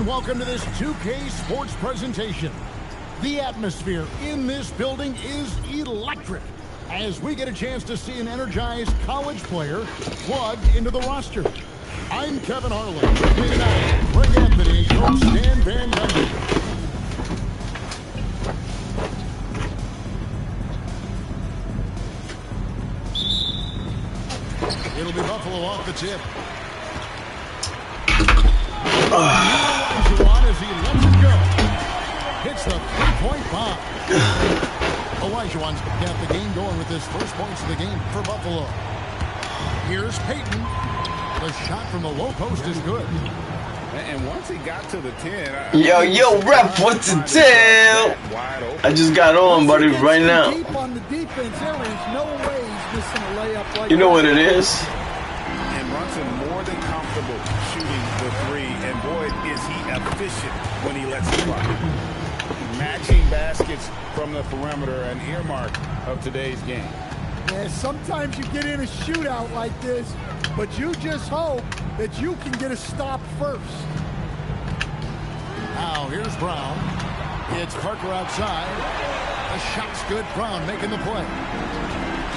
and welcome to this 2K Sports presentation. The atmosphere in this building is electric as we get a chance to see an energized college player plugged into the roster. I'm Kevin Harlan. With me tonight, Greg Anthony and Coach Stan Van Gundy. It'll be Buffalo off the tip. As he lets it go. Hits the three-point bomb. Olajuwon's got the game going with his first points of the game for Buffalo. Here's Payton. The shot from the low post is good. And once he got to the 10... Yo, rep, what's the deal? I just got on, buddy, right now. Deep on the defense, there is no way he's missing a layup like you know what it is? And Brunson more than comfortable shooting the three. And boy, is he efficient when he lets it fly. Matching baskets from the perimeter, an earmark of today's game. Yeah, sometimes you get in a shootout like this, but you just hope that you can get a stop first. Now here's Brown. It's Parker outside. The shot's good. Brown making the play.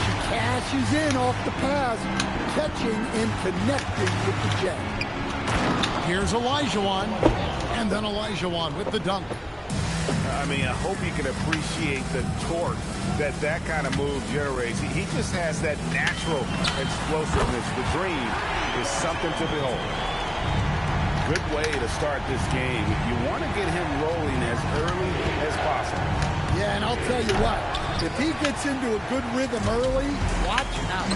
She cashes in off the pass, catching and connecting with the Jet. Here's Olajuwon. And then Olajuwon with the dunk. I mean, I hope you can appreciate the torque that kind of move generates. He just has that natural explosiveness. The dream is something to behold. Good way to start this game. You want to get him rolling as early as possible. Yeah, and I'll tell you what, if he gets into a good rhythm early, watch out.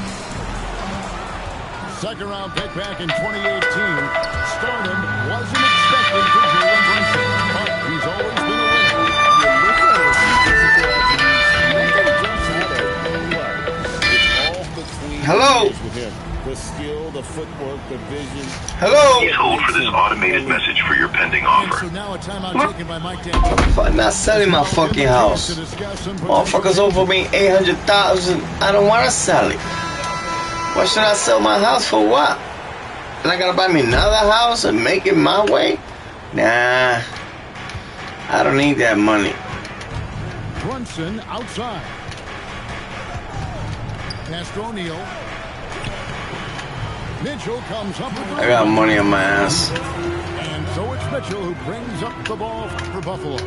Second round pick back in 2018. Stardom wasn't expected for Jalen Brunson, but he's always been a winner. You look at his physical attributes. Hello. With him. The skill, the footwork, the vision. Hello. Please hold for this automated message for your pending offer. So now a timeout taken by Mike D'Antoni. I'm not selling my fucking house. Motherfuckers over me $800,000. I don't want to sell it. Why should I sell my house for what? And I gotta buy me another house and make it my way? Nah. I don't need that money. Brunson outside. Pass to O'Neal. Mitchell comes up with the I got money on my ass. And so it's Mitchell who brings up the ball for Buffalo.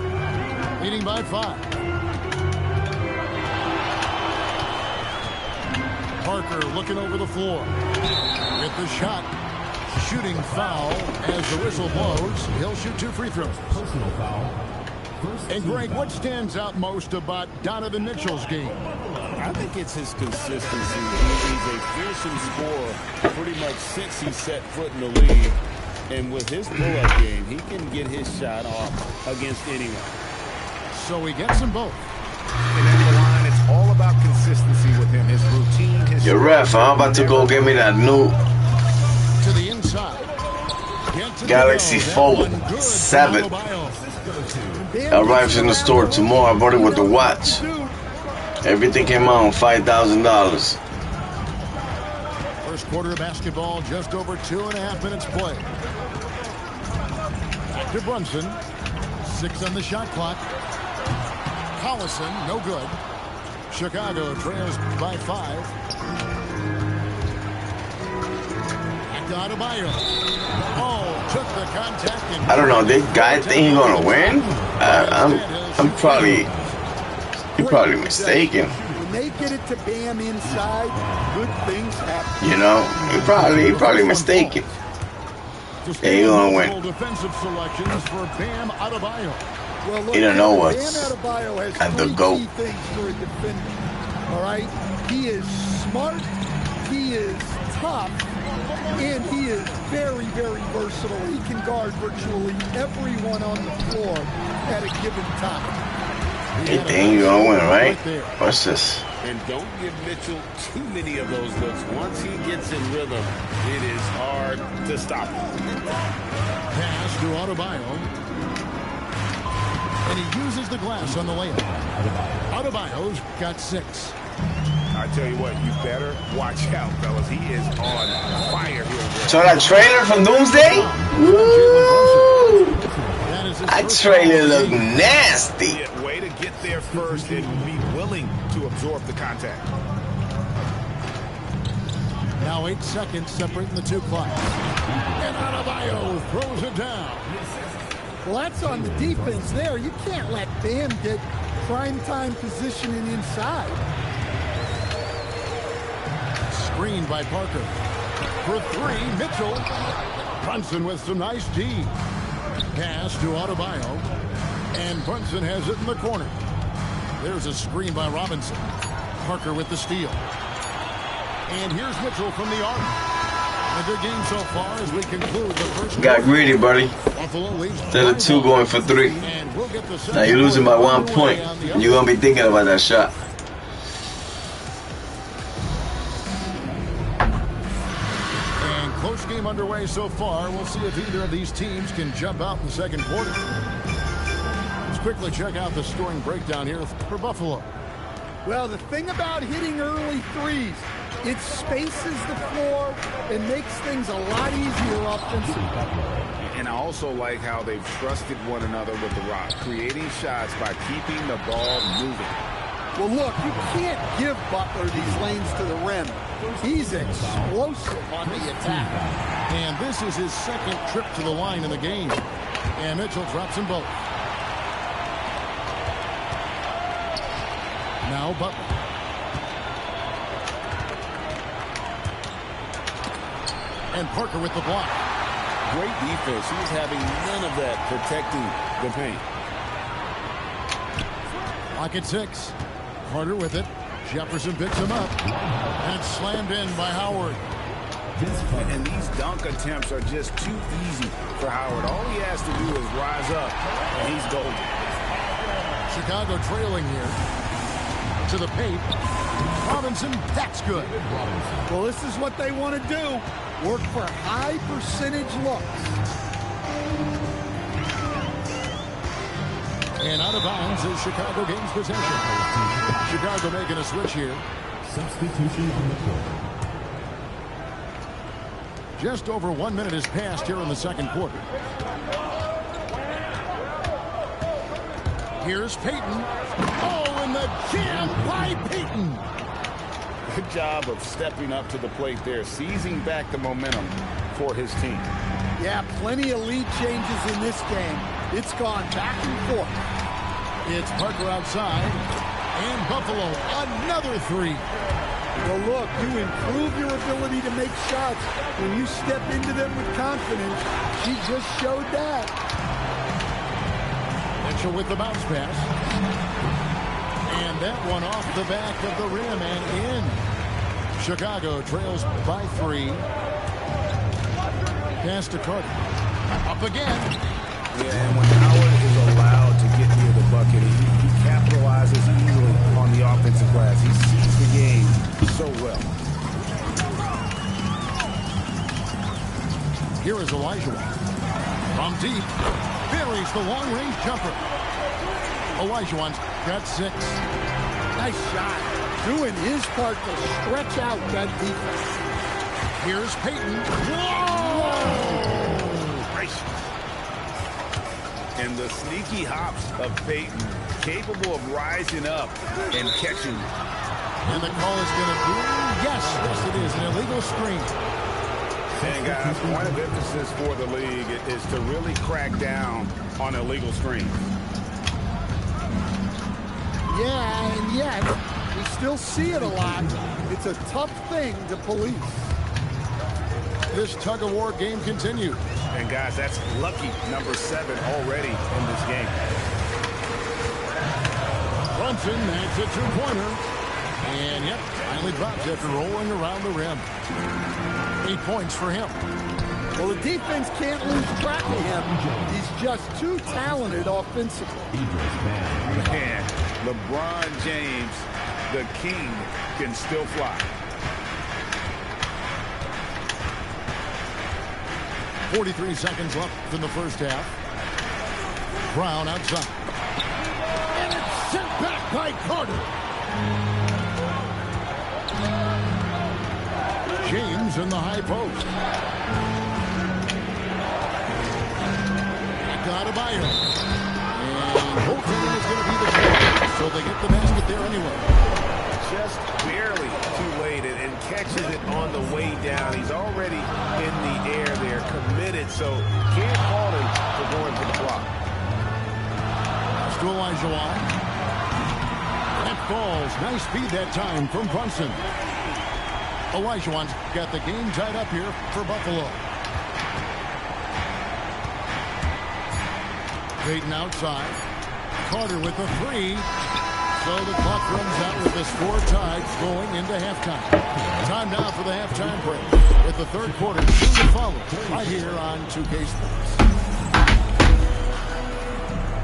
Leading by 5. Parker looking over the floor. With the shot. Shooting foul as the whistle blows. He'll shoot 2 free throws. Personal foul. And Greg, what stands out most about Donovan Mitchell's game? I think it's his consistency. He's a fearsome scorer pretty much since he set foot in the league. And with his pull-up game, he can get his shot off against anyone. So he gets them both. And at the line, it's all about consistency with him. His routine, his... Yo, ref, I'm about to go get me that new To the inside. Galaxy Fold 7. Arrives in the store tomorrow. I bought it with the watch. Everything came out on $5,000. First quarter of basketball, just over 2.5 minutes played. Back to Brunson. 6 on the shot clock. Collison, no good. Chicago trails by 5. Back to Adebayo. Oh, took the contact. And I don't know. This guy think he's gonna win? I'm probably. You're probably mistaken. When they get it to Bam inside, good things happen. You know, he probably mistaken. They gonna win. Defensive selections for Bam Adebayo. Well, look, You don't know Bam what's Adebayo has at the 3 GOAT. key things for a defender. All right, he is smart, he is tough, and he is very, very versatile. He can guard virtually everyone on the floor at a given time. He think he's gonna win, right? What's this? And don't give Mitchell too many of those looks. Once he gets in rhythm, it is hard to stop him. Pass to Adebayo. And he uses the glass on the layup. Adebayo's got 6. I tell you what, you better watch out, fellas. He is on fire here. So that trailer from Doomsday? Woo! trailer look nasty. Yeah, way to get there first and be willing to absorb the contact. Now 8 seconds separating the two clocks. And Adebayo throws it down. Well, that's on the defense there. You can't let Bam get prime-time positioning inside. Screened by Parker. For 3, Mitchell. Brunson with some nice D. Pass to Adebayo. And Brunson has it in the corner. There's a screen by Robinson. Parker with the steal. And here's Mitchell from the arc. A good game so far as we conclude the first. Got greedy, buddy. Instead of 2 going for 3. Now you're losing by 1 point. And you're going to be thinking about that shot. And close game underway so far. We'll see if either of these teams can jump out in the second quarter. Let's quickly check out the scoring breakdown here for Buffalo. Well, the thing about hitting early threes, it spaces the floor and makes things a lot easier offensively. And I also like how they've trusted one another with the rock, creating shots by keeping the ball moving. Well, look, you can't give Butler these lanes to the rim. He's explosive on the attack. And this is his second trip to the line in the game. And Mitchell drops them both. Now Butler. And Parker with the block. Great defense. He's having none of that protecting the paint. Lock at 6. Carter with it. Jefferson picks him up. And it's slammed in by Howard. And these dunk attempts are just too easy for Howard. All he has to do is rise up, and he's golden. Chicago trailing here. To the paint. Robinson, that's good. Well, this is what they want to do. Work for high percentage looks. And out of bounds is Chicago gains possession. Chicago making a switch here. Substitution on the court. Just over 1 minute has passed here in the second quarter. Here's Payton. Oh, and the jam by Payton. Good job of stepping up to the plate there, seizing back the momentum for his team. Yeah, plenty of lead changes in this game. It's gone back and forth. It's Parker outside. And Buffalo, another 3. Well, look, you improve your ability to make shots when you step into them with confidence. She just showed that. Mitchell with the bounce pass. And that one off the back of the rim and in. Chicago trails by 3. Pass to Carter. Up again. Yeah, and when Howard is allowed to get near the bucket, he capitalizes easily on the offensive glass. He sees the game so well. Here is Olajuwon. From deep. Buries the long-range jumper. Olajuwon's got 6. Nice shot. Doing his part to stretch out that defense. Here's Payton. Whoa! Gracious. And the sneaky hops of Payton, capable of rising up and catching. And the call is going to be, yes, it is, an illegal screen. And guys, point of emphasis for the league is to really crack down on illegal screens. Yeah, and yet, we still see it a lot. It's a tough thing to police. This tug-of-war game continues. And guys, that's lucky number 7 already in this game. Brunson makes a 2-pointer. And yep, finally drops after rolling around the rim. 8 points for him. Well, the defense can't lose track of him. He's just too talented offensively. Man, LeBron James, the king, can still fly. 43 seconds left in the first half. Brown outside. And it's sent back by Carter. James in the high post. Back Adebayo. And goaltending is going to be the call. So they get the basket there anyway. Just barely too late and catches it on the way down. He's already in the air there, committed, so can't fault him for going for the block. To Olajuwon. That falls. Nice speed that time from Brunson. Olajuwon's got the game tied up here for Buffalo. Payton outside. Carter with the three. So the clock runs out with the score tied going into halftime. Time now for the halftime break. With the third quarter soon to follow right here on 2K Sports.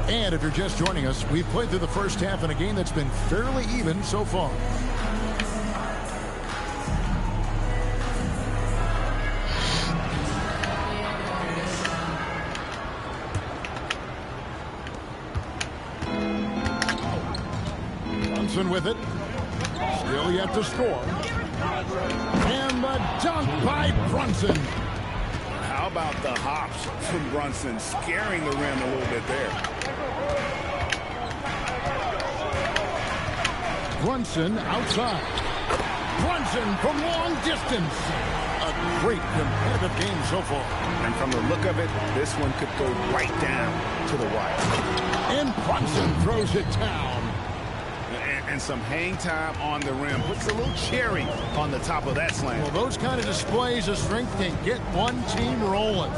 And if you're just joining us, we've played through the first half in a game that's been fairly even so far. Brunson with it. Still yet to score. And the dunk by Brunson. How about the hops from Brunson, scaring the rim a little bit there. Brunson outside. Brunson from long distance. A great competitive game so far. And from the look of it, this one could go right down to the wire. And Brunson throws it down. And some hang time on the rim. Puts a little cherry on the top of that slam. Well, those kind of displays of strength can get one team rolling.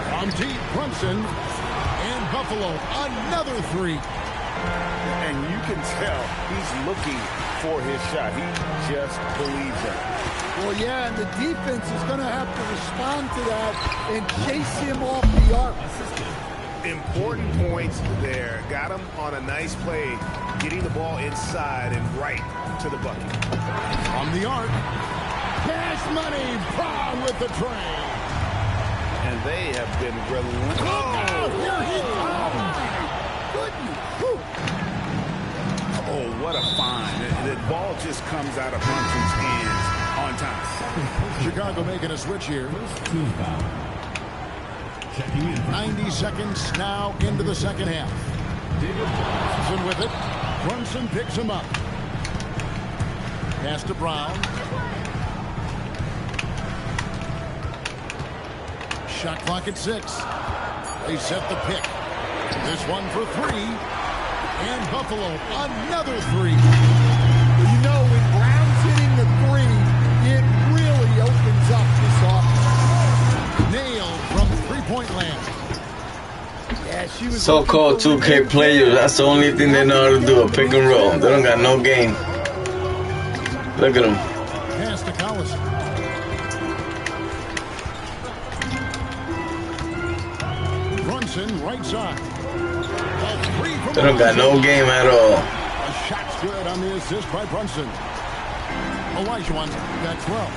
From deep, Brunson. And Buffalo, another three. And you can tell he's looking for his shot. He just believes it. Well, yeah, and the defense is going to have to respond to that and chase him off the arc. Important points there. Got him on a nice play, getting the ball inside and right to the bucket. From the arc, Cash Money, Brown with the tray. And they have been relentless. Oh, here he comes. Oh, what a find. The ball just comes out of Brunson's hands on time. Chicago making a switch here. 90 seconds now into the second half. Brunson with it. Brunson picks him up. Pass to Brown. Shot clock at 6. They set the pick. This one for 3. And Buffalo, another 3. You know, when Brown's hitting the 3, it really opens up this offense. Nailed from three-point land. Yeah, she was so-called 2K players, that's the only thing they know how to do, a pick and roll. They don't got no game. Look at them. Pass to Collison. Brunson, right side. They don't got no game at all. A shot's good on the assist by Brunson. Olajuwon got 12.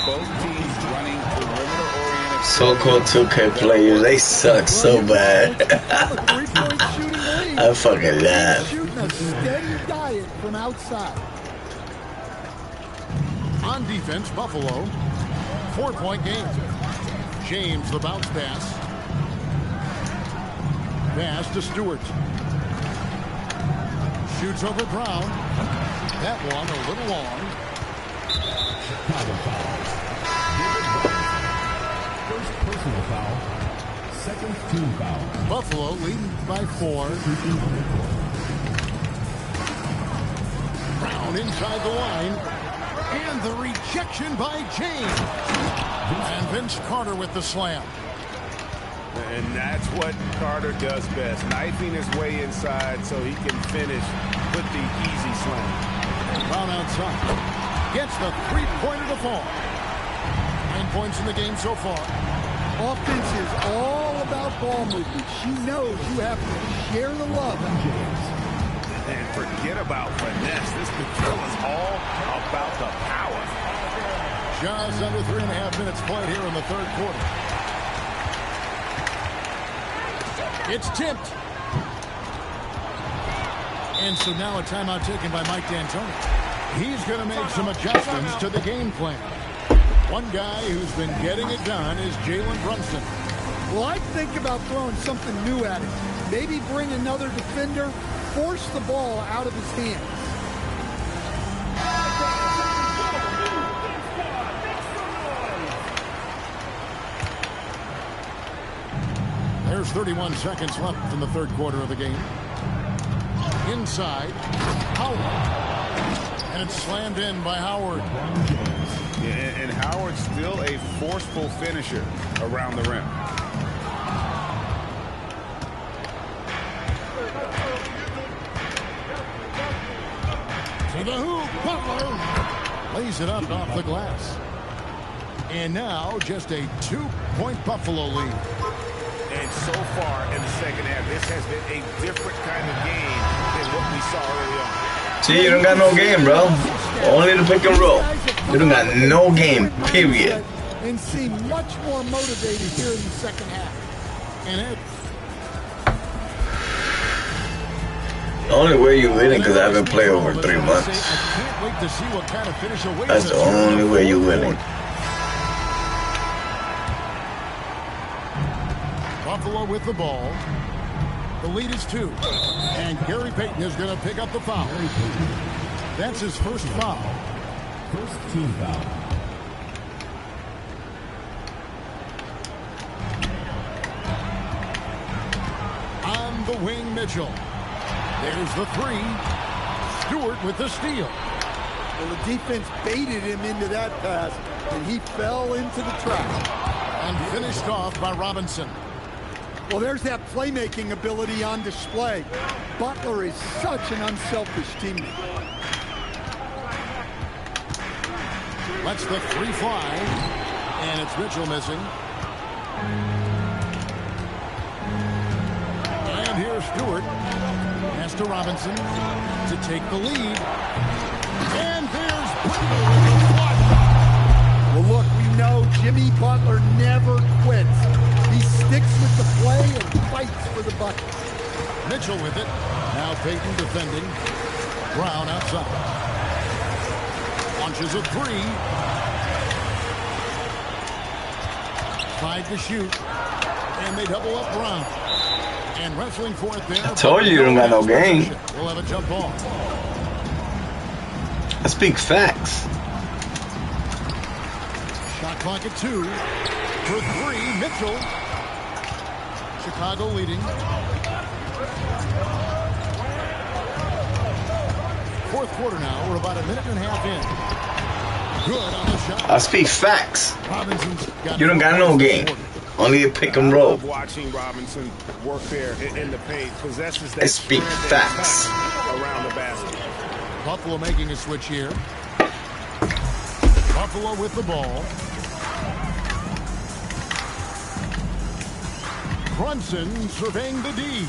Both teams running perimeter-oriented. So-called 2K players, they suck so bad. I fucking laugh. Shooting a steady diet from outside. On defense, Buffalo. 4-point game. James, the bounce pass. Pass to Stewart. Shoots over Brown. That one a little long. Chicago foul. First personal foul. Second team foul. Buffalo leading by 4. Brown inside the line. And the rejection by James. And Vince Carter with the slam. And that's what Carter does best, knifing his way inside so he can finish with the easy slam. Brown outside. Gets the three-pointer to fall. 9 points in the game so far. Offense is all about ball movement. She knows you have to share the love. And forget about finesse. This patrol is all about the power. Just under 3.5 minutes played here in the third quarter. It's tipped. And so now a timeout taken by Mike D'Antoni. He's going to make some adjustments to the game plan. One guy who's been getting it done is Jalen Brunson. Well, I'd think about throwing something new at him. Maybe bring another defender, force the ball out of his hands. There's 31 seconds left in the third quarter of the game. Inside, Howard. And it's slammed in by Howard. Yeah, and Howard's still a forceful finisher around the rim. To the hoop, Butler lays it up off the glass. And now just a 2-point Buffalo lead. And so far in the second half, this has been a different kind of game than what we saw early on. See, you don't got no game, bro. Only the pick and roll. You don't got no game, period. And seem much more motivated here in the second half. And it. The only way you winning because I haven't played over 3 months. I can't wait to see what kind of finish awaits. That's the only way you winning. Buffalo with the ball. The lead is 2. And Gary Payton is going to pick up the foul. That's his first foul. First team foul. On the wing, Mitchell. There's the 3. Stewart with the steal. Well, the defense baited him into that pass, and he fell into the trap. And finished off by Robinson. Well, there's that playmaking ability on display. Butler is such an unselfish teammate. Lets the 3 fly. And it's Mitchell missing. And here's Stewart. Pass to Robinson to take the lead. And there's Butler with the block. Well, look, we know Jimmy Butler never quits. He sticks with the play and fights for the bucket. Mitchell with it. Now Payton defending. Brown outside. Launches a 3. 5 to shoot. And they double up Brown. And wrestling for it there. I told you don't got no game. We'll have a jump ball. I speak facts. Shot clock at 2. For 3, Mitchell. Chicago leading. Fourth quarter now. We're about a minute and a half in. Good on the shot. I speak facts. Robinson's got You don't got no game. Only a pick and roll. I love watching Robinson work there in the paint. Possesses that I speak strength and facts. touch around the basket. Buffalo making a switch here. Buffalo with the ball. Brunson surveying the D.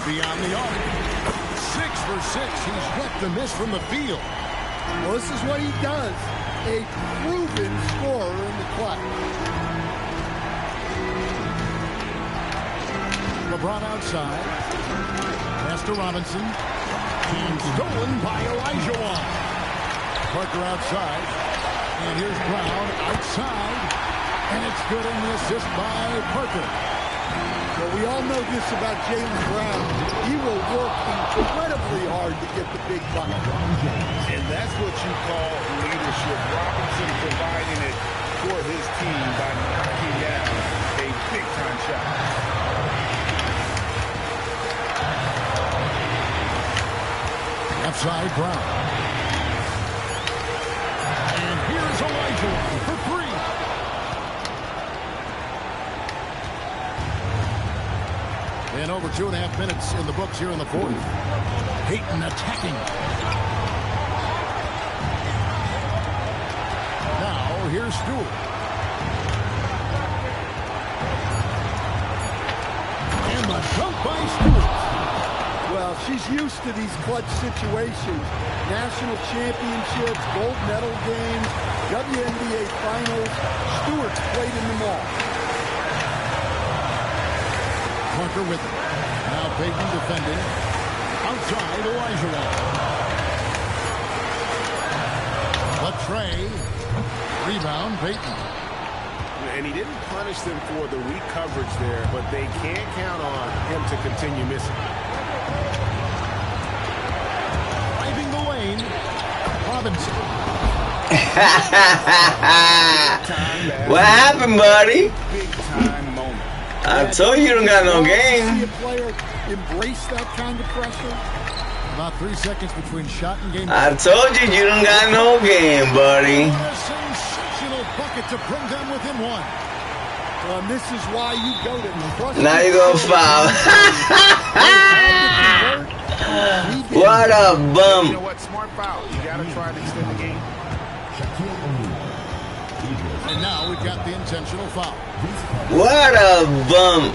Beyond the arc. 6 for 6. He's yet to miss from the field. Well, this is what he does. A proven scorer in the clutch. LeBron outside. Pass to Robinson. And stolen by Olajuwon. Parker outside. And here's Brown outside. And it's good in the assist by Parker. Well, we all know this about Jaylen Brown. He will work incredibly hard to get the big bucket. And that's what you call leadership. Robinson providing it for his team by knocking down a big-time shot. Outside Brown. And here's Olajuwon for 3. And over 2.5 minutes in the books here in the fourth. Payton attacking. Now here's Stewart. And the dunk by Stewart. Well, she's used to these clutch situations. National championships, gold medal games, WNBA finals. Stewart's played in them all. Parker with it. Now Payton defending. Outside, Olajuwon. Latrey. Rebound, Payton. And he didn't punish them for the weak coverage there, but they can't count on him to continue missing. Driving the lane, Robinson. What happened, buddy? Big time moment. I told you don't got no game. See a player embrace that kind of pressure. About 3 seconds between shot and game. I told you you don't got no game, buddy. What a sensational bucket to bring them within one. And this is why you go to trust. Now you gonna foul. What a You bum. know what? Smart foul. You got to try to extend the game. Shaquille O'Neal. And now we've got the intentional foul. What a bum.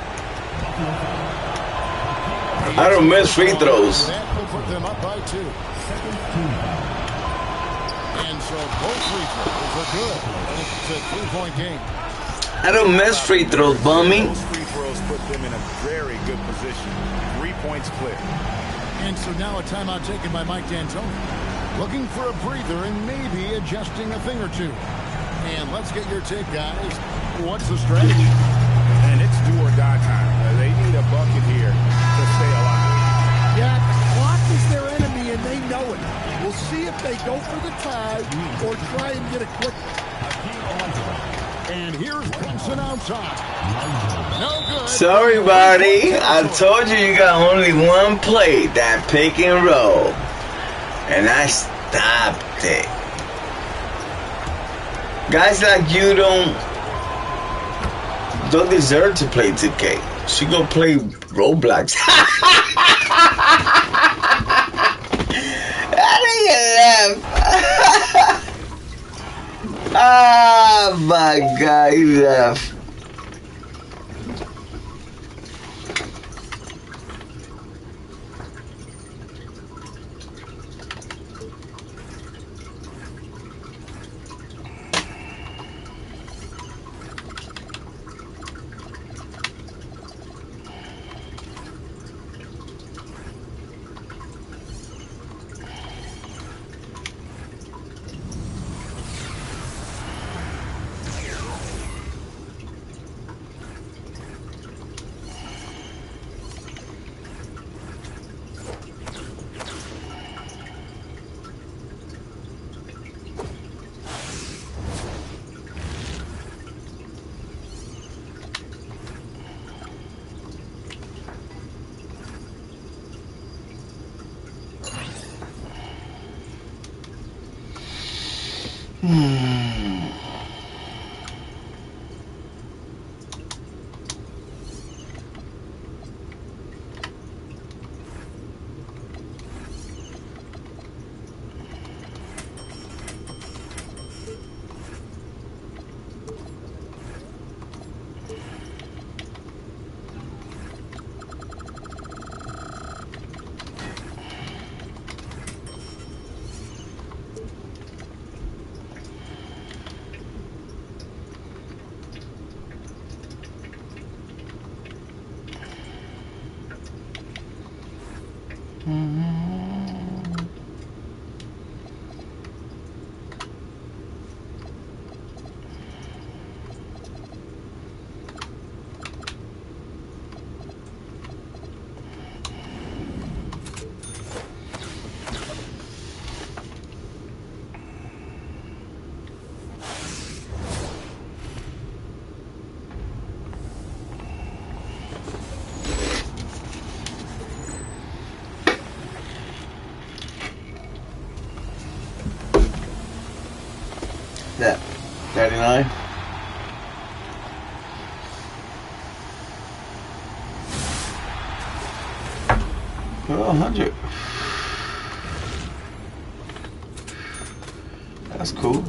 I don't miss free throws. That will put them up by 2. And so both free throws are good. It's a 3-point game. I don't miss free throws, bummy. Those free throws put them in a very good position. 3 points clear. And so now a timeout taken by Mike D'Antoni. Looking for a breather and maybe adjusting a thing or two. And let's get your take, guys. What's the strategy? And it's do or die time. They need a bucket here to stay alive. Yeah, the clock is their enemy, and they know it. We'll see if they go for the tie or try and get a quick. And here's Brunson outside. No good. Sorry, buddy. I told you you got only one play, that pick and roll. And I stopped it. Guys like you don't deserve to play 2K. She go play Roblox. How do you laugh? Oh my God, he laughed. Yeah, 39. Oh, 100. That's cool.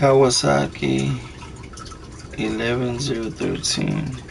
Kawasaki 11013.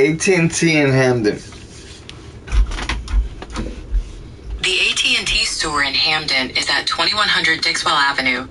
AT&T in Hamden. The AT&T store in Hamden is at 2100 Dixwell Avenue.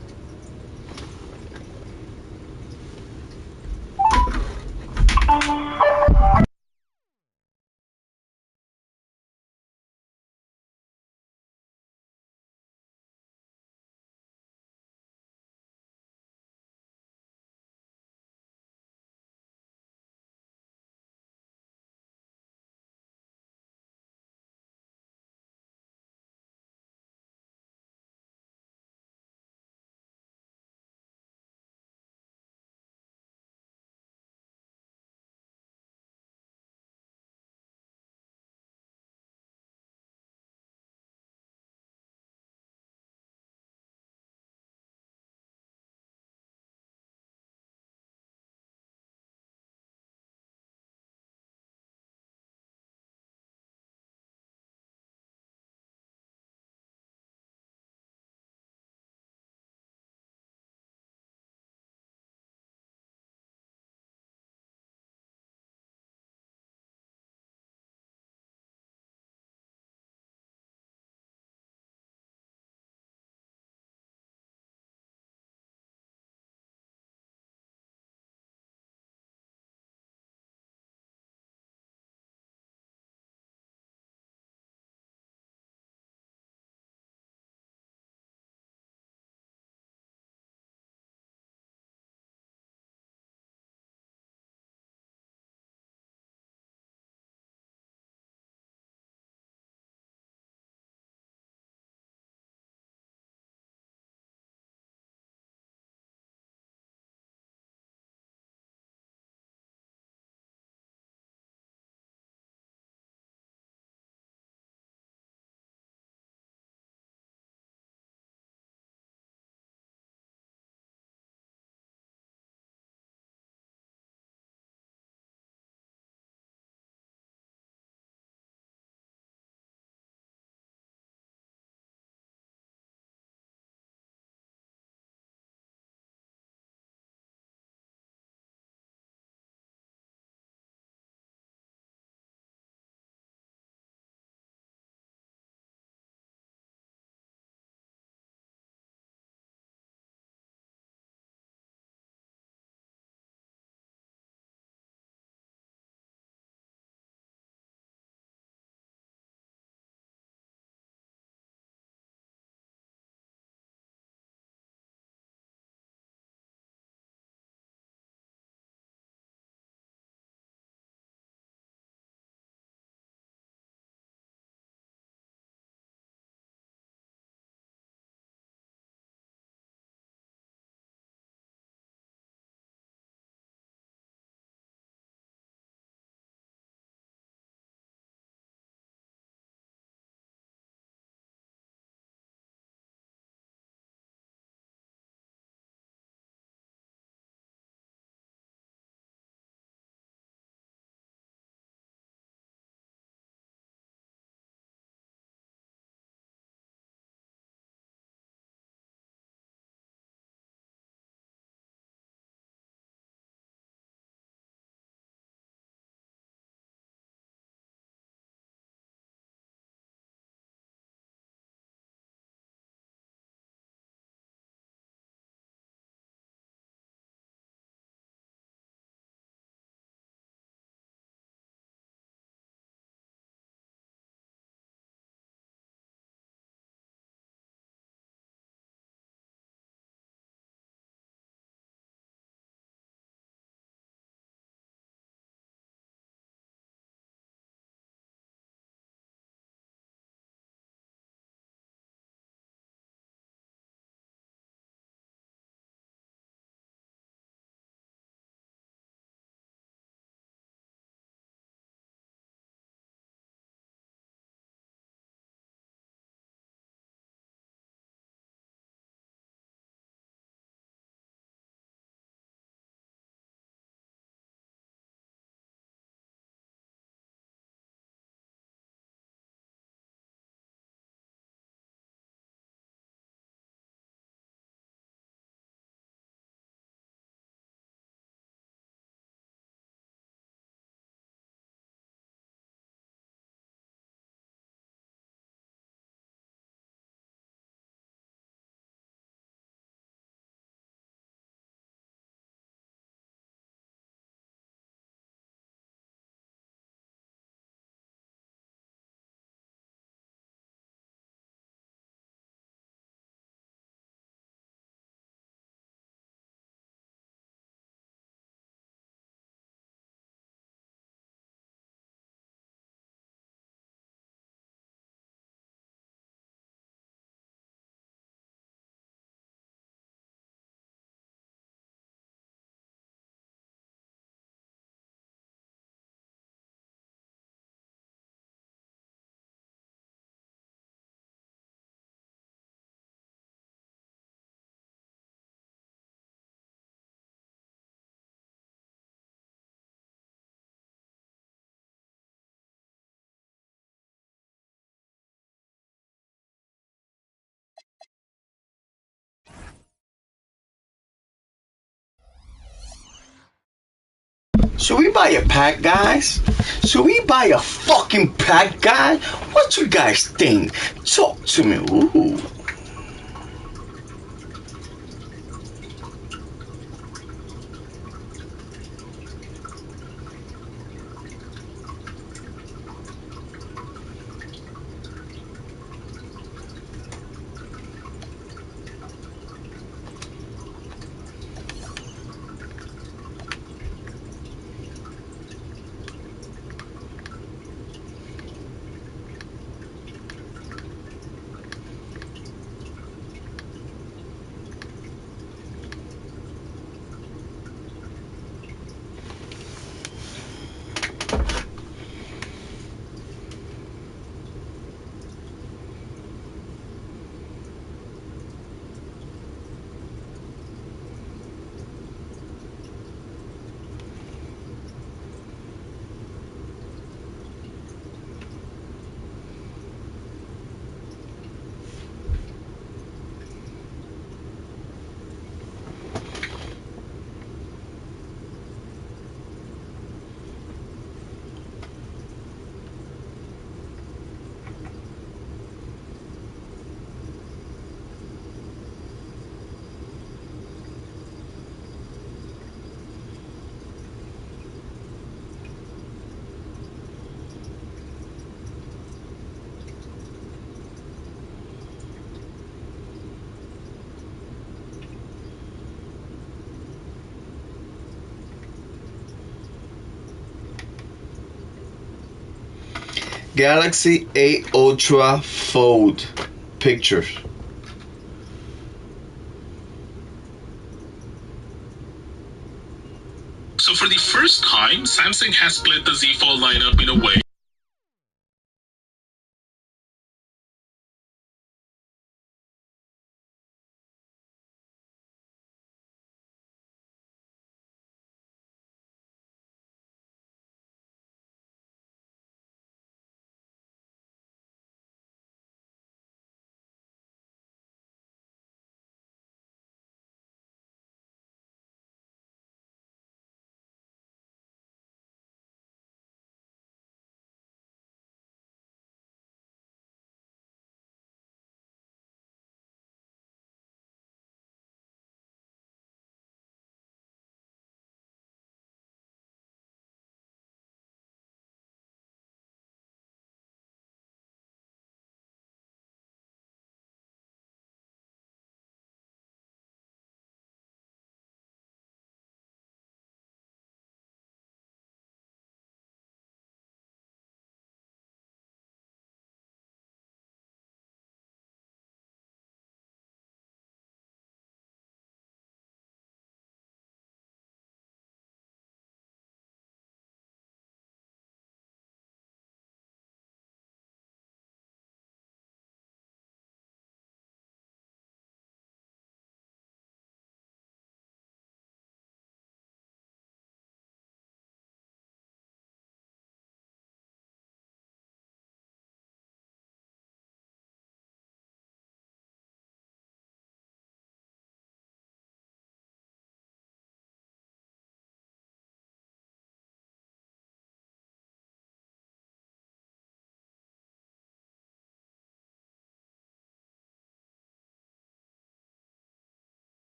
Should we buy a pack, guys? Should we buy a fucking pack, guys? What you guys think? Talk to me. Ooh. Galaxy A Ultra Fold pictures. So for the first time, Samsung has split the Z Fold lineup in a way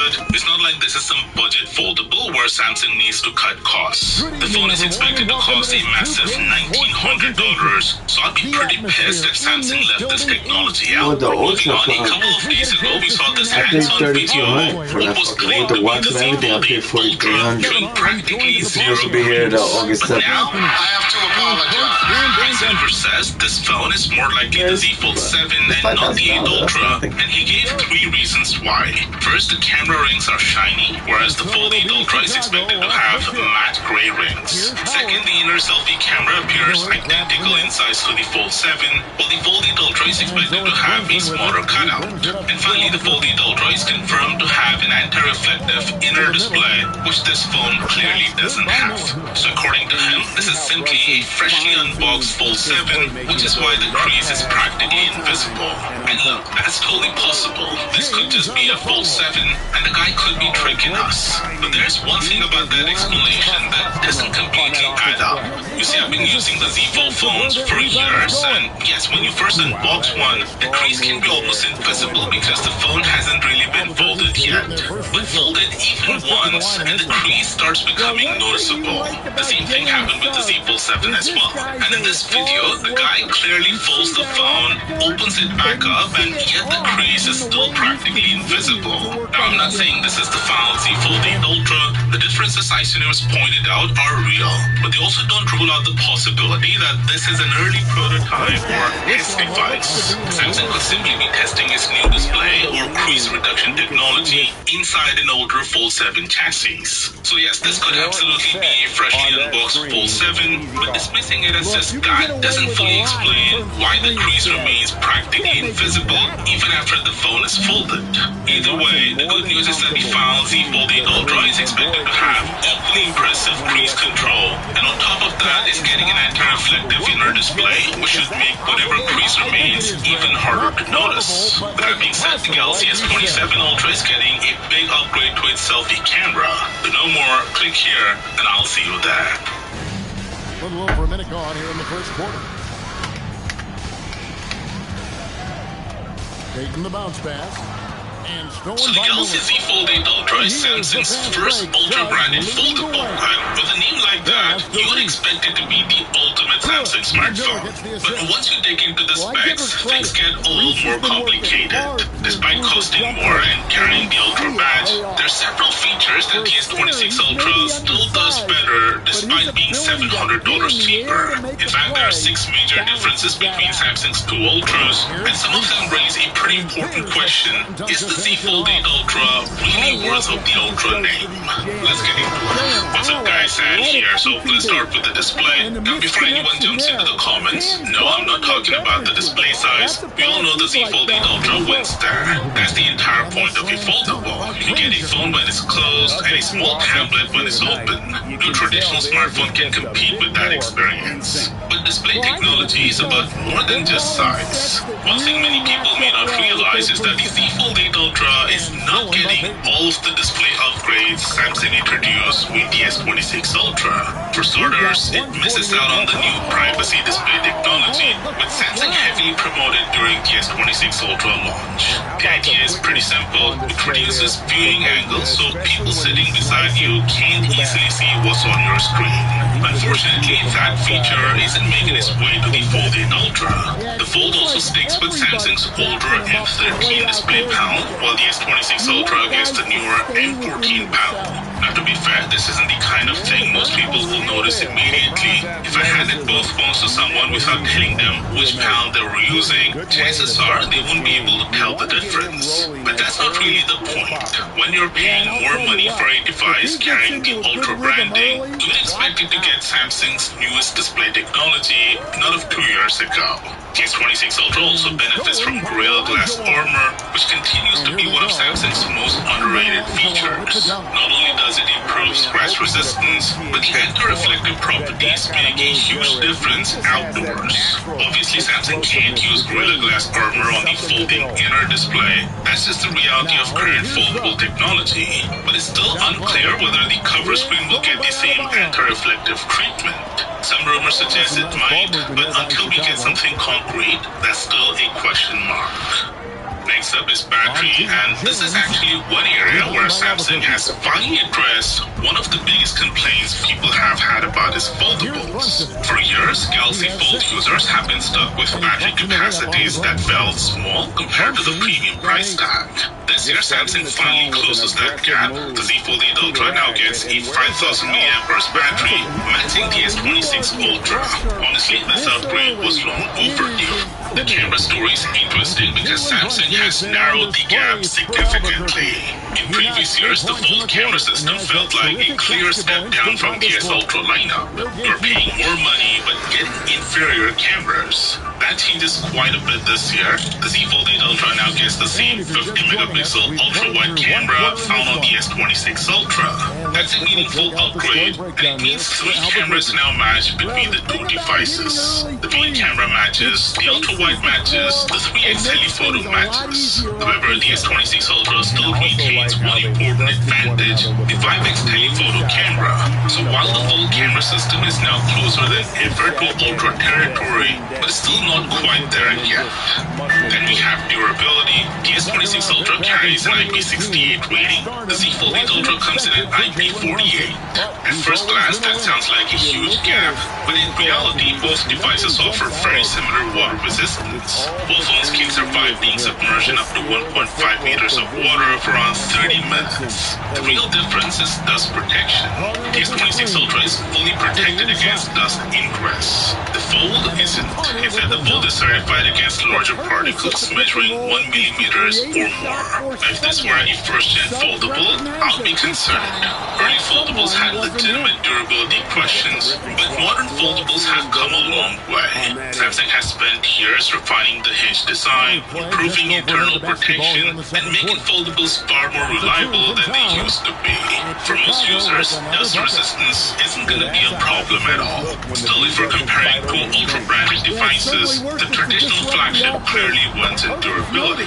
period, it's not like this is some budget foldable where Samsung needs to cut costs. The phone is expected to cost a massive $1,900, so I'd be pretty pissed if Samsung left this technology out. Moving on, a couple of days ago, we saw this hands-on video of what was claimed to be the Z Fold Ultra showing practically zero progress. But now, I have to apologize. Heinz says this phone is more likely the Z Fold 7 and not the 8 Ultra, and he gave 3 reasons why. First, the camera rings are shiny, whereas the Fold 8 Ultra is expected to have matte gray rings. Second, the inner selfie camera appears identical in size to the Fold 7, while the Fold 8 Ultra is expected to have a smaller cutout. And finally, the Fold 8 Ultra is confirmed to have an anti-reflective inner display, which this phone clearly doesn't have. So according to him, this is simply a freshly unboxed Fold 7, which is why the crease is practically invisible. And look, that's totally possible. This could just be a Fold 7, and the guy could be tricking us. But there's one thing about that explanation that doesn't completely add up. You see, I've been using the Z Fold phones for years, and yes, when you first unbox one, the crease can be almost invisible because the phone hasn't really been folded yet. But fold it even once, and the crease starts becoming noticeable. The same thing happened with the Z Fold 7 as well. And in this video, the guy clearly folds the phone, opens it back up, and yet the crease is still practically invisible. Now, I'm not saying this is the final Z Fold 8 Ultra. The differences Isoneers pointed out are real, but they also don't rule out the possibility that this is an early prototype or test device. Samsung could simply be testing its new display or crease reduction technology inside an older Fold 7 chassis. So yes, this could absolutely be a freshly unboxed Fold 7, but dismissing it as just that doesn't fully explain why the crease remains practically invisible even after the phone is folded. Either way, the good news is that the final Z Fold 8 Ultra is expected to have equally impressive crease control, and on top of that is getting an anti-reflective inner display, which should make whatever crease remains even harder to notice. With that being said, the Galaxy S27 Ultra is getting a big upgrade to its selfie camera. To know more, click here, and I'll see you there. A little over a minute gone here in the first quarter. Taking the bounce pass. So the Galaxy Z Fold 8 Ultra is Samsung's first Ultra-branded foldable, and with a name like that, you would expect it to be the ultimate Samsung smartphone. But once you dig into the specs, things get a little more complicated. Despite costing more and carrying the Ultra badge, there are several features that the S26 Ultra still does better despite being $700 cheaper. In fact, there are 6 major differences between Samsung's 2 Ultras, and some of them raise a pretty important question. Is the Z Fold 8 Ultra really worth of the Ultra name? Let's get into it. What's up guys, Sam here, so let's start with the display. Now before anyone jumps into the comments, no, I'm not talking about the display size. We all know the Z Fold 8 Ultra wins there. That's the entire point of a foldable. You get a phone when it's closed and a small tablet when it's open. No traditional smartphone can compete with that experience. But display technology is about more than just size. One thing many people may not realize is that the Z Fold 8 Ultra is not getting all of the display upgrades Samsung introduced with the S26 Ultra. For starters, it misses out on the new privacy display technology, with Samsung heavily promoted during the S26 Ultra launch. The idea is pretty simple. It reduces viewing angles so people sitting beside you can't easily see what's on your screen. Unfortunately, that feature isn't making its way to the Fold 8 Ultra. The Fold also sticks with Samsung's older M13 display panel, while the S26 Ultra gets the newer M14 panel. Now to be fair, this isn't the kind of thing most people will notice immediately. If I handed both phones to someone without telling them which panel they were using, chances are they wouldn't be able to tell the difference. But that's not really the point. When you're paying more money for a device carrying the Ultra branding, you would expect it to get Samsung's newest display technology not of 2 years ago. The S26 Ultra also benefits from Gorilla Glass armor, which continues to be one of Samsung's most underrated features. Not only does it improve scratch resistance, but the anti-reflective properties make a huge difference outdoors. Obviously, Samsung can't use Gorilla Glass armor on the folding inner display. That's just the reality of current foldable technology. But it's still unclear whether the cover screen will get the same anti-reflective treatment. Some rumors suggest it might, but until we get something concrete, that's still a question mark. Next up is battery, and this is actually one area where Samsung has finally addressed one of the biggest complaints people have had about its foldables. For years, Galaxy Fold users have been stuck with battery capacities that felt small compared to the premium price tag. This year, Samsung finally closes that gap. The Z Fold 8 Ultra now gets a 5000 mAh battery, matching the S26 Ultra. Honestly, this upgrade was long overdue. The camera story is interesting because Samsung has narrowed the gap significantly. In previous years, the Fold camera system felt like a clear step down from the S Ultra lineup. You're paying more money but getting inferior cameras. That changes quite a bit this year. The Z Fold 8 Ultra now gets the same 50-megapixel ultra-wide camera found on the S26 Ultra. That's a meaningful upgrade, and it means 3 cameras now match between the 2 devices. The main camera matches, the ultra-wide matches, the 3x telephoto matches. However, the S26 Ultra still retains one important advantage, the 5x telephoto camera. So while the Fold camera system is now closer than ever to Ultra territory, but it's still not quite there yet. Then we have durability. The S26 Ultra carries an IP68 rating. The Z Fold 8 Ultra comes in at IP48. At first glance, that sounds like a huge gap, but in reality, both devices offer very similar water resistance. Both phones can survive being submerged in up to 1.5 meters of water for around 30 minutes. The real difference is dust protection. The S26 Ultra is fully protected against dust ingress. The Fold isn't. Instead, the Fold is certified against larger particles measuring 1 millimeters or more. If this were a first-gen foldable, I would be concerned. Early foldables had legitimate durability questions, but modern foldables have come a long way. Samsung has spent years refining the hinge design, improving internal protection, and making foldables far more reliable than they used to be. For most users, dust resistance isn't going to be a problem at all. Still, if we're comparing two ultra-branded devices, the traditional flagship clearly wins in durability.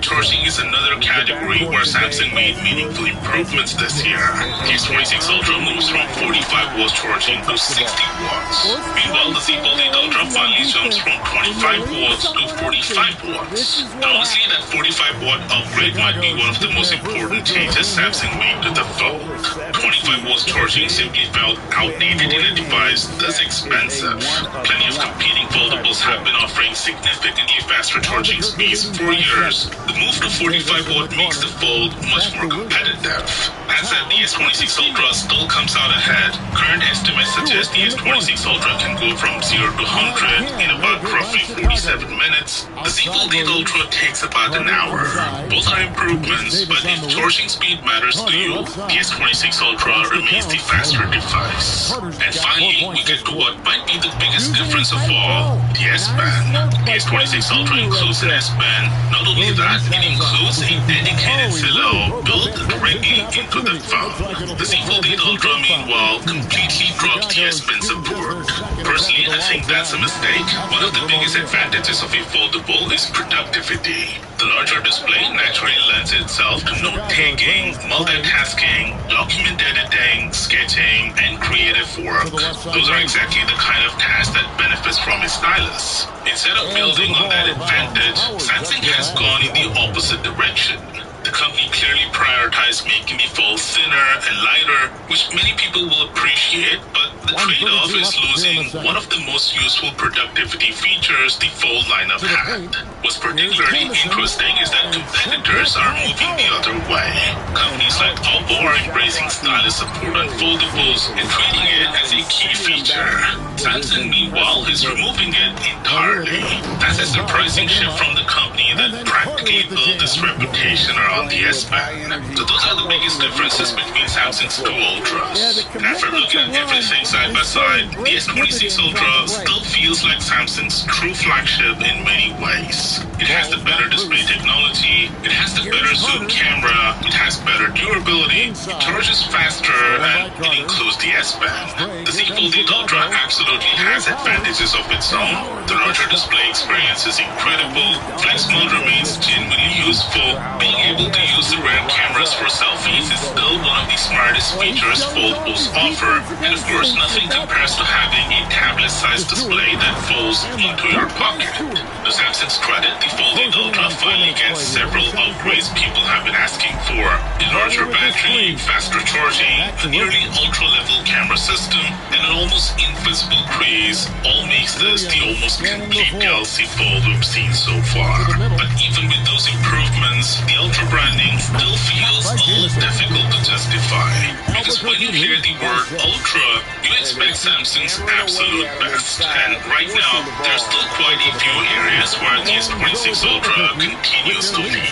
Charging is another category where Samsung made meaningful improvements this year. The S26 Ultra moves from 45 watts charging to 60 watts. Meanwhile, the Z Fold 8 Ultra finally jumps from 25 watts to 45 watts. Honestly, that 45 watt upgrade might be one of the most important changes Samsung made to the Fold. 25 watts charging simply felt outdated in a device this expensive. Plenty of competing foldables have been offering significantly faster charging speeds for years. The move to 45 watt makes the Fold much more competitive. That said, the S26 Ultra still comes out ahead. Current estimates suggest the S26 Ultra can go from 0 to 100 in about roughly 47 minutes. The Z Fold 8 Ultra takes about an hour. Both are improvements, but if charging speed matters to you, the S26 Ultra remains the faster device. And finally, we get to what might be the biggest difference of all, the S-Band. The S26 Ultra includes an S-Band. Not only that, it includes a dedicated silo built directly into the phone. The Z Fold 8 Ultra, meanwhile, completely drops the S-Band support. Personally, I think that's a mistake. One of the biggest advantages of a foldable is productivity. The larger display naturally lends itself to note-taking, multitasking, document editing, sketching, and creative work. Those are exactly the kind of tasks that benefits from a stylus. Instead of building on that advantage, Samsung has gone in the opposite direction. The company clearly prioritized making the Fold thinner and lighter, which many people will appreciate, but the trade-off is losing one of the most useful productivity features the Fold lineup had. What's particularly interesting is that competitors are moving the other way. Companies like Oppo are embracing stylus support on foldables and treating it as a key feature. Samsung, meanwhile, is removing it entirely. That's a surprising shift from the company that practically built this reputation around the S-Band. So those are the biggest differences between Samsung's two Ultras. And after looking at everything side by side, the S26 Ultra still feels like Samsung's true flagship in many ways. It has the better display technology, it has the better zoom camera, it has better durability, it charges faster, and it includes the S-Band. The Z Fold 8 Ultra absolutely has advantages of its own. The larger display experience is incredible, Flex mode remains genuinely useful, being able able to use the rear cameras for selfies is still one of the smartest features foldables offer, and of course nothing compares to having a tablet-sized display that folds into your pocket. To Samsung's credit, the Fold 8 Ultra finally gets several upgrades people have been asking for. A larger battery, faster charging, a nearly ultra-level camera system, and an almost invisible crease all makes this the almost complete Galaxy Fold we've seen so far. But even with those improvements, the Ultra branding still feels a little difficult to justify. Because when you hear the word Ultra, you expect Samsung's absolute best. And right now, there's still quite a few areas where the S26 Ultra continues to lead.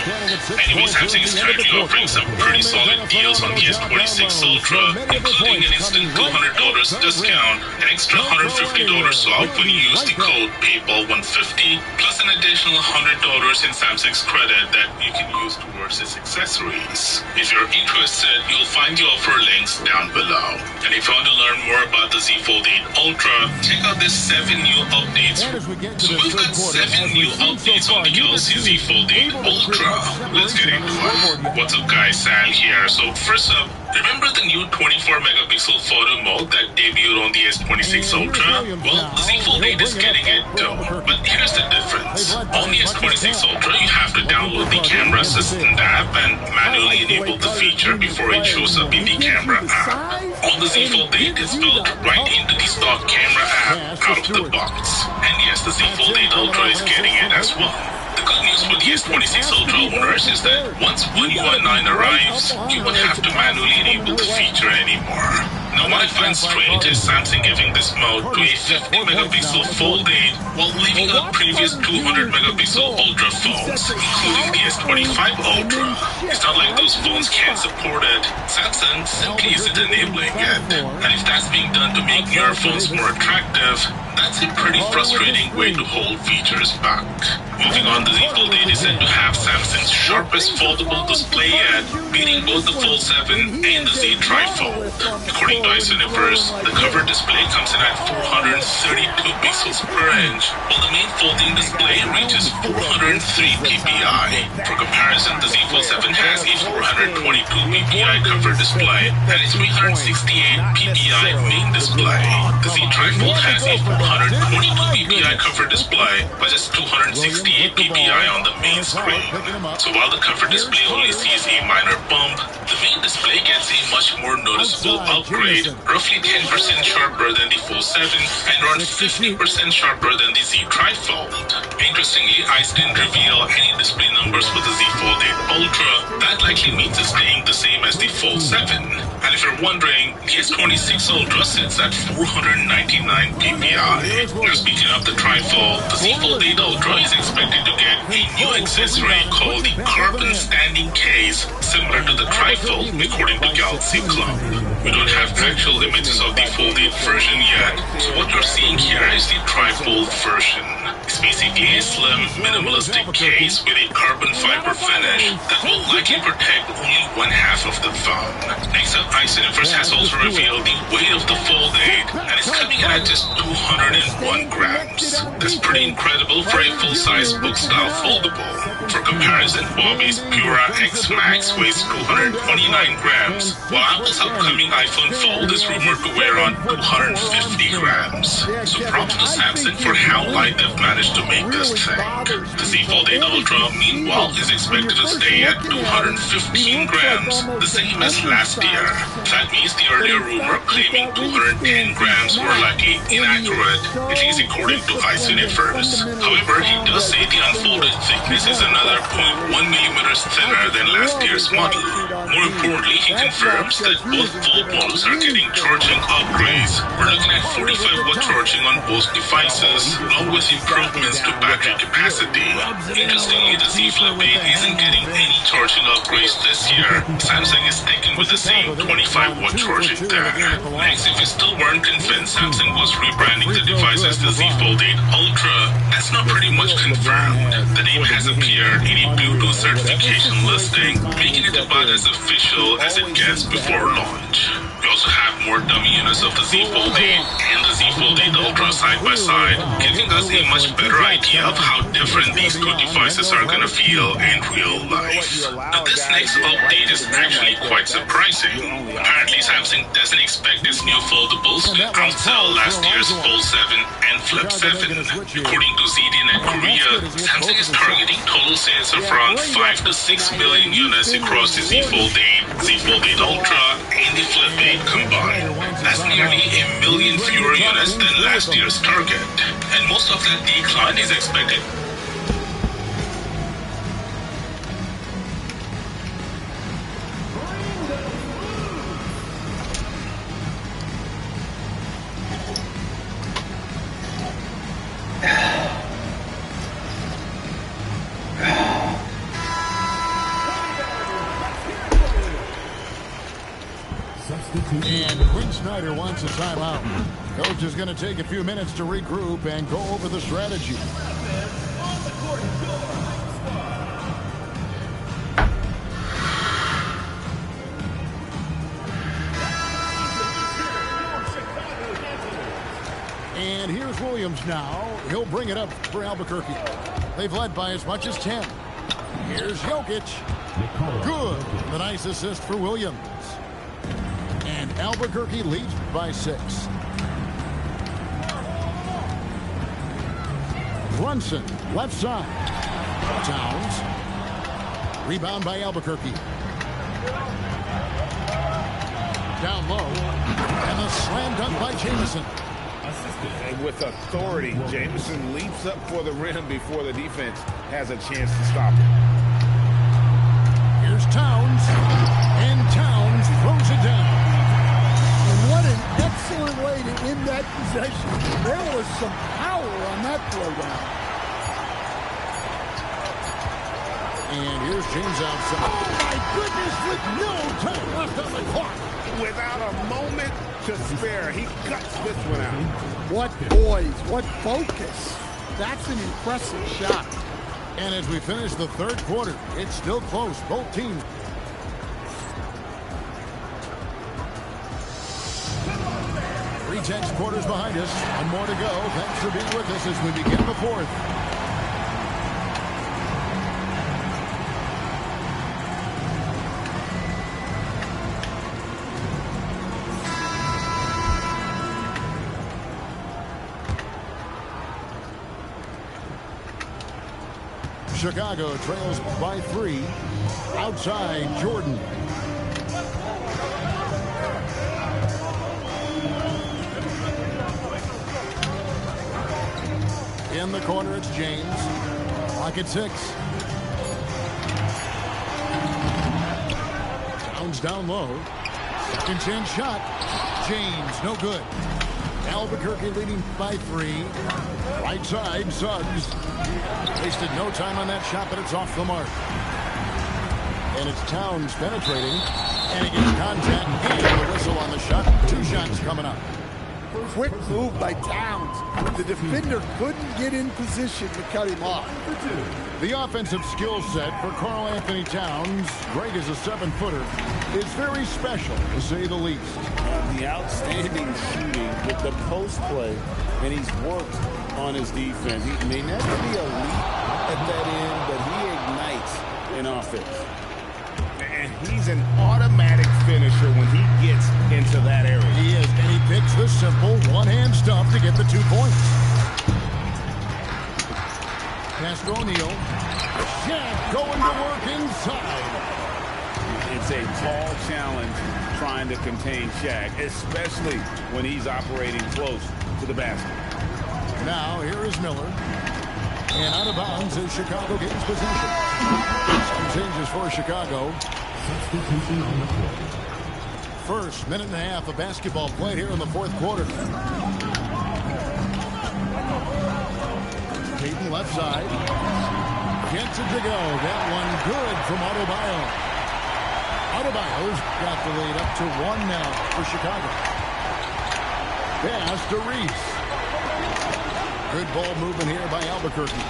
Anyway, Samsung is currently offering some pretty solid deals on the S26 Ultra, including an instant $200 discount, an extra $150 off when you use the code PAYBALL150, plus an additional $100 in Samsung's credit that you can use towards its accessories. If you're interested, you'll find the offer links down below. And if you want to learn more about the Z Fold 8 Ultra, check out this 7 new updates. So we've got 7 new updates on the Galaxy Z Fold 8 Ultra. Let's get into it. What's up guys, Sal here. So first up, remember the new 24-megapixel photo mode that debuted on the S26 Ultra? Well, the Z Fold 8 is getting it too. But here's the difference. On the S26 Ultra, you have to download the Camera Assistant app and manually enable the feature before it shows up in the camera app. On the Z Fold 8, it's built right into the stock camera app out of the box. And yes, the Z Fold 8 Ultra is getting it as well. The good news for the S26 Ultra owners is that once One UI 9 arrives, you won't have to manually enable the feature anymore. Now what I find strange is Samsung giving this mode to a 50-megapixel Fold 8 while leaving out previous 200-megapixel Ultra phones, including the S25 Ultra. It's not like those phones can't support it. Samsung simply isn't enabling it. And if that's being done to make newer phones more attractive, that's a pretty frustrating way to hold features back. Moving on, the Z Fold 8 is said to have Samsung's sharpest foldable display yet, beating both the Fold 7 and the Z Trifold. According to Isoniverse, the cover display comes in at 432 pixels per inch, while the main folding display reaches 403 ppi. For comparison, the Z Fold 7 has a 422 ppi cover display and a 368 ppi main display. The Z Trifold has a 422 ppi cover display, but just 268 ppi on the main screen. So while the cover display only sees a minor bump, the main display gets a much more noticeable upgrade, roughly 10% sharper than the Fold 7 and around 50% sharper than the Z Trifold. Interestingly, ICE didn't reveal any display numbers for the Z Fold 8 Ultra. That likely means it's staying the same as the Fold 7. And if you're wondering, the S26 Ultra sits at 499 ppi. Now speaking of the Trifold, the Z Fold 8 Ultra is expected to get a new accessory called the Carbon Standing Case, similar to the Trifold, according to Galaxy Club. We don't have actual images of the Fold 8 version yet, so what you're seeing here is the Trifold version. It's basically a slim, minimalistic case with a carbon fiber finish that will likely protect only one half of the phone. Next up, Isoniverse has also revealed the weight of the Fold 8, and it's coming in at just 201 grams. That's pretty incredible for a full-size book-style foldable. For comparison, Huawei's Pura X Max weighs 229 grams, while Apple's upcoming iPhone Fold is rumored to weigh around 250 grams. So props to Samsung for how light they've managed to make this thing. The Z Fold 8 Ultra, meanwhile, is expected to stay at 215 grams, the same as last year. That means the earlier rumor claiming 210 grams were likely inaccurate, at least according to Isoniverse. However, he does say the unfolded thickness is another 0.1 millimeters thinner than last year's model. More importantly, he confirms that both Fold models are getting charging upgrades. We're looking at 45-watt charging on both devices, along with improvements to battery capacity. Interestingly, the Z Flip 8 isn't getting any charging upgrades this year. Samsung is sticking with the same 25-watt charging there. Next, if you still weren't convinced Samsung was rebranding the device as the Z Fold 8 Ultra, that's not pretty much confirmed. The name has appeared in a Bluetooth certification listing, making it about as official as it gets before launch. We also also have more dummy units of the Z Fold 8 and the Z Fold 8 Ultra side by side, giving us a much better idea of how different these two devices are gonna feel in real life. But this next update is actually quite surprising. Apparently Samsung doesn't expect its new foldables to outsell last year's Fold 7 and Flip 7. According to ZDNet Korea, Samsung is targeting total sales of around 5 to 6 million units across the Z Fold 8, Z Fold 8 Ultra, and the Flip 8 combined. That's nearly 1 million fewer units than last year's target, and most of that decline is expected. And Quinn Snyder wants a timeout. Coach is going to take a few minutes to regroup and go over the strategy. And here's Williams now. He'll bring it up for Albuquerque. They've led by as much as 10. Here's Jokic. Good. The nice assist for Williams. And Albuquerque leads by 6. Brunson, left side. Towns. Rebound by Albuquerque. Down low. And a slam dunk by Jamison. And with authority, Jamison leaps up for the rim before the defense has a chance to stop him. Here's Towns. And Towns throws it down. What an excellent way to end that possession. There was some power on that throwdown. And here's James outside. Oh, my goodness, with no time left on the clock. Without a moment to spare, he cuts this one out. What poise, what focus. That's an impressive shot. And as we finish the third quarter, it's still close, both teams. Tense quarters behind us. One more to go. Thanks for being with us as we begin the fourth. Chicago trails by 3. Outside, Jordan. In the corner, it's James. Clock at 6. Towns down low. Second chance shot. James, no good. Albuquerque leading by 3. Right side, Suggs. Wasted no time on that shot, but it's off the mark. And it's Towns penetrating. And he gets contact and the whistle on the shot. 2 shots coming up. Quick move by Towns. The defender couldn't get in position to cut him off. The offensive skill set for Karl Anthony Towns, great as a 7-footer, is very special, to say the least. The outstanding shooting with the post play, and he's worked on his defense. He may never be elite at that end, but he ignites an offense. And he's an automatic finisher when he gets into that area. He is, and he picks the simple one-hand stuff to get the 2 points. Pass to O'Neal. Shaq going to work inside. It's a tall challenge trying to contain Shaq, especially when he's operating close to the basket. Now, here is Miller. And out of bounds as Chicago gains possession. Some changes for Chicago. Substitution on the court. First minute and a half of basketball played here in the fourth quarter. Payton left side. Gets it to go. That one good from Adebayo. Adebayo's got the lead up to 1 now for Chicago. Pass to Reese. Good ball movement here by Albuquerque.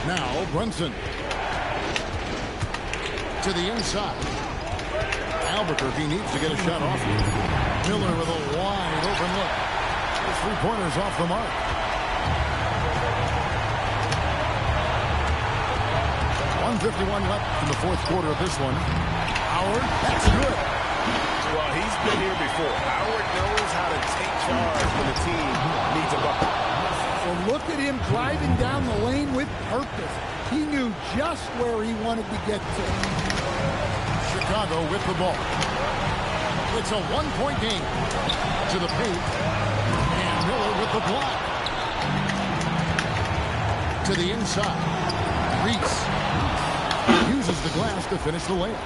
Now Brunson. To the inside. Albuquerque needs to get a shot off here. Miller with a wide open look. His three-pointers off the mark. 1:51 left in the fourth quarter of this one. Howard, that's good. Well, he's been here before. Howard knows how to take charge when the team needs a bucket. Well, look at him driving down the lane with purpose. He knew just where he wanted to get to. Chicago with the ball. It's a one-point game. To the paint. And Miller with the block. To the inside. Reese uses the glass to finish the layup.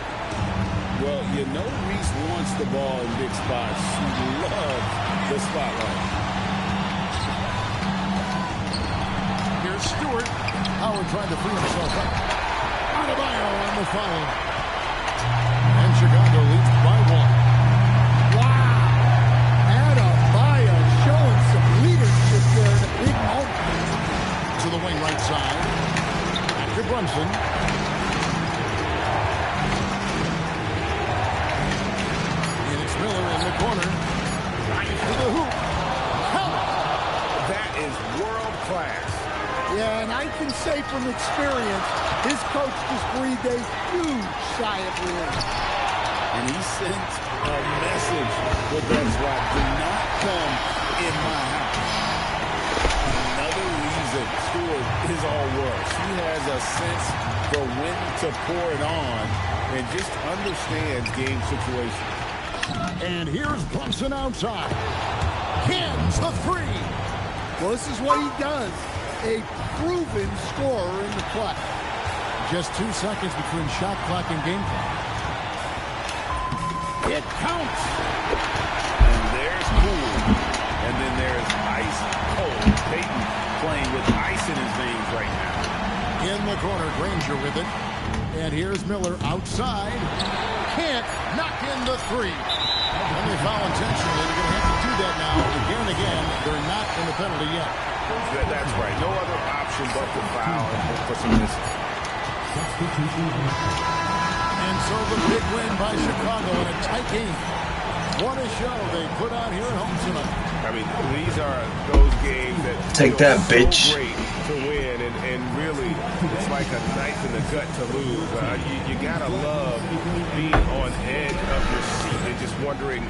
Well, you know Reese wants the ball in big spots. She loves the spotlight. Here's Stewart. Howard trying to free himself up. Adebayo on the foul. And Chicago leads by 1. Wow! Adebayo showing some leadership there in a big moment. To the wing right side. Back to Brunson. And it's Miller in the corner. Right to the hoop. That is world class. Yeah, and I can say from experience, his coach just breathed a huge sigh of relief. And he sent a message with that swap. Do not come in my house. Another reason Stewart is all world. She has a sense for when to pour it on and just understands game situations. And here's Brunson outside. Cans the three. Well, this is what he does. A proven scorer in the clutch. Just 2 seconds between shot clock and game clock. It counts. And there's cool. And then there's ice cold. Peyton playing with ice in his veins right now. In the corner, Granger with it. And here's Miller outside. Can't knock in the three. When they foul intentionally, they're going to have to do that now again and again. They're not in the penalty yet. That's right. No other option but to foul and hope for some misses. And so the big win by Chicago in a tight game. What a show they put on here at home tonight. I mean, these are those games that take that, so bitch. Great to win, and really, it's like a knife in the gut to lose. You gotta love being on edge of your seat and just wondering